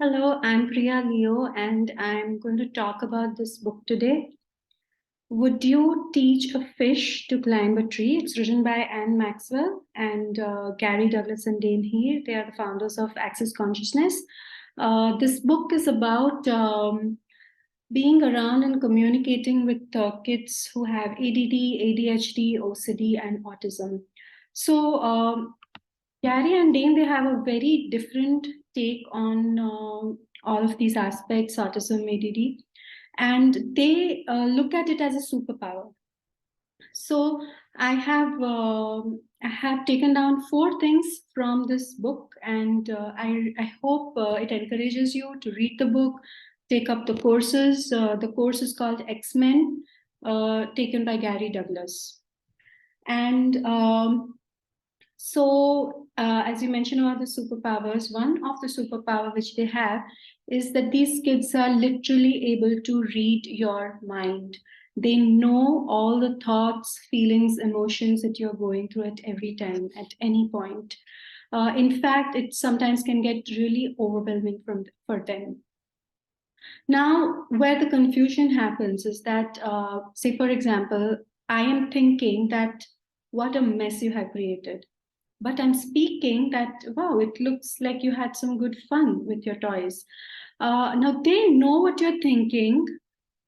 Hello, I'm Priya Leo, and I'm going to talk about this book today. Would You Teach a Fish to Climb a Tree? It's written by Maxwell and Gary Douglas and Dain Heer. They are the founders of Access Consciousness. This book is about being around and communicating with kids who have ADD, ADHD, OCD, and autism. So, Gary and Dane, they have a very different take on all of these aspects, autism, ADD, and they look at it as a superpower. So I have taken down four things from this book, and I hope it encourages you to read the book, take up the courses. The course is called X-Men, taken by Gary Douglas, and as you mentioned about the superpowers, one of the superpower which they have is that these kids are literally able to read your mind. They know all the thoughts, feelings, emotions that you're going through at every time, at any point. In fact, it sometimes can get really overwhelming for them. Now, where the confusion happens is that, say, for example, I am thinking that what a mess you have created. But I'm speaking that, wow, it looks like you had some good fun with your toys. Now they know what you're thinking,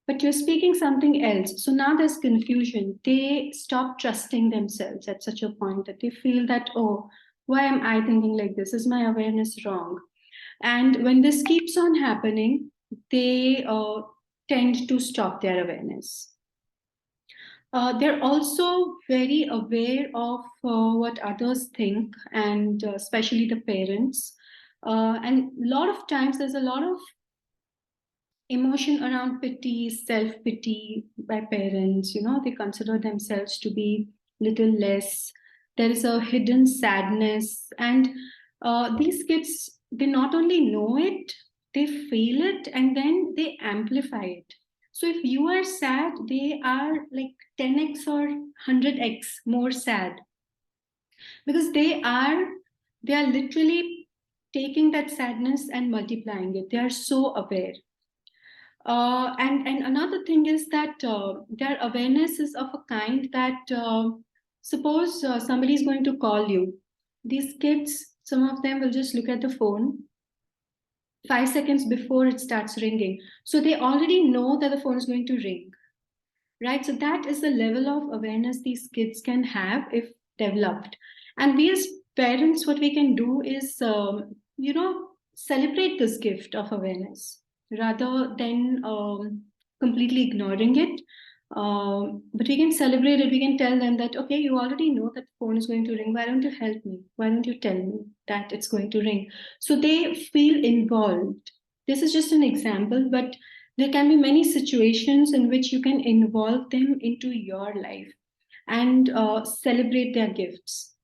but you're speaking something else. So now there's confusion. They stop trusting themselves at such a point that they feel that, oh, why am I thinking like this? Is my awareness wrong? And when this keeps on happening, they tend to stop their awareness. They're also very aware of what others think, and especially the parents. And a lot of times, there's a lot of emotion around pity, self pity by parents. You know, they consider themselves to be little less. There is a hidden sadness, and these kids, they not only know it, they feel it, and then they amplify it. So if you are sad, they are like 10x or 100x more sad, because they are literally taking that sadness and multiplying it. They are so aware. And another thing is that their awareness is of a kind that, suppose somebody is going to call you. These kids, some of them will just look at the phone 5 seconds before it starts ringing. So they already know that the phone is going to ring, right? So that is the level of awareness these kids can have if developed. And we as parents, what we can do is, celebrate this gift of awareness rather than completely ignoring it. But we can celebrate it. We can tell them that, okay, you already know that the phone is going to ring. Why don't you help me? Why don't you tell me that it's going to ring? So they feel involved. This is just an example, but there can be many situations in which you can involve them into your life and celebrate their gifts.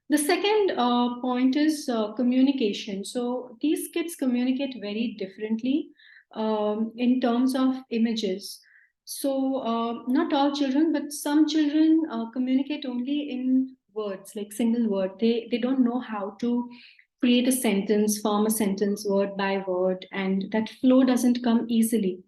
The second point is communication. So these kids communicate very differently in terms of images. So not all children, but some children communicate only in words, like single word. They don't know how to create a sentence, form a sentence word by word, and that flow doesn't come easily.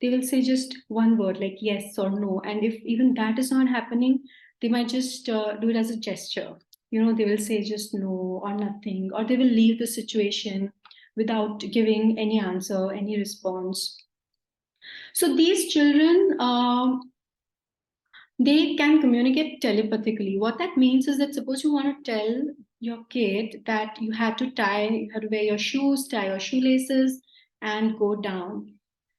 They will say just one word like yes or no, and if even that is not happening, they might just do it as a gesture. You know, they will say just no or nothing, or they will leave the situation without giving any answer, any response. So these children, they can communicate telepathically. What that means is that suppose you want to tell your kid that you had to wear your shoes, tie your shoelaces, and go down.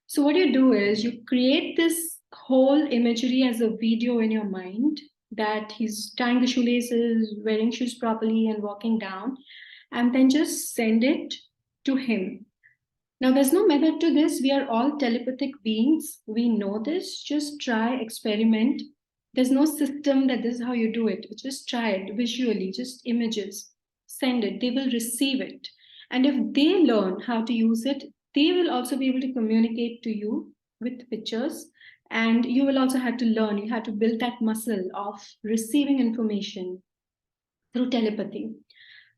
So what you do is you create this whole imagery as a video in your mind that he's tying the shoelaces, wearing shoes properly, and walking down, and then just send it to him. Now, there's no method to this. We are all telepathic beings. We know this. Just try, experiment. There's no system that this is how you do it. Just try it visually, just images. Send it. They will receive it. And if they learn how to use it, they will also be able to communicate to you with pictures. And you will also have to learn. You have to build that muscle of receiving information through telepathy.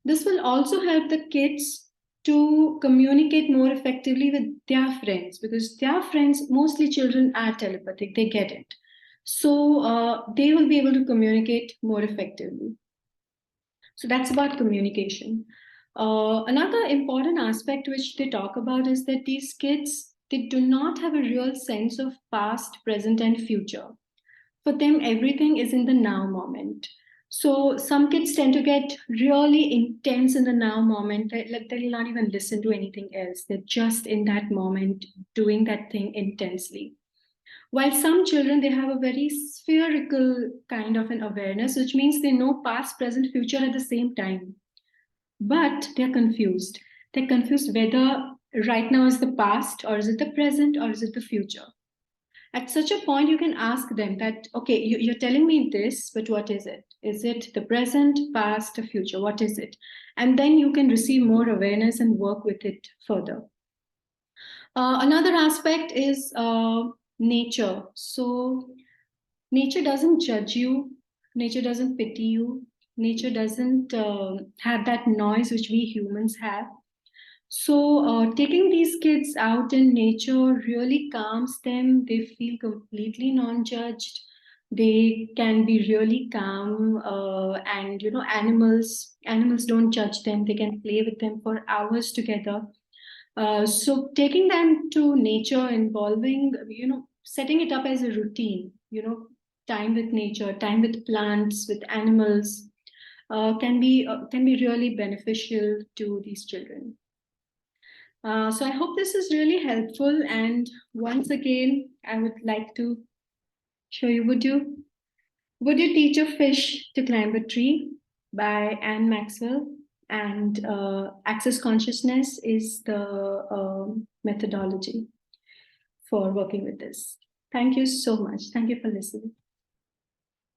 This will also help the kids to communicate more effectively with their friends, because their friends, mostly children, are telepathic, they get it. So they will be able to communicate more effectively. So that's about communication. Another important aspect which they talk about is that these kids, they do not have a real sense of past, present, and future. For them, everything is in the now moment. So some kids tend to get really intense in the now moment. They'll not even listen to anything else. They're just in that moment doing that thing intensely. While some children, they have a very spherical kind of an awareness, which means they know past, present, future at the same time. But they're confused. They're confused whether right now is the past, or is it the present, or is it the future. At such a point, you can ask them that, okay, you're telling me this, but what is it? Is it the present, past, or future? What is it? And then you can receive more awareness and work with it further. Another aspect is nature. So, nature doesn't judge you, nature doesn't pity you, nature doesn't have that noise which we humans have. So, taking these kids out in nature really calms them. They feel completely non-judged. They can be really calm, and animals don't judge them. They can play with them for hours together. So, taking them to nature, involving, setting it up as a routine. Time with nature, time with plants, with animals, can be really beneficial to these children. So I hope this is really helpful. And once again, I would like to show you, would you teach a fish to climb a tree by Anne Maxwell? And access consciousness is the methodology for working with this. Thank you so much. Thank you for listening.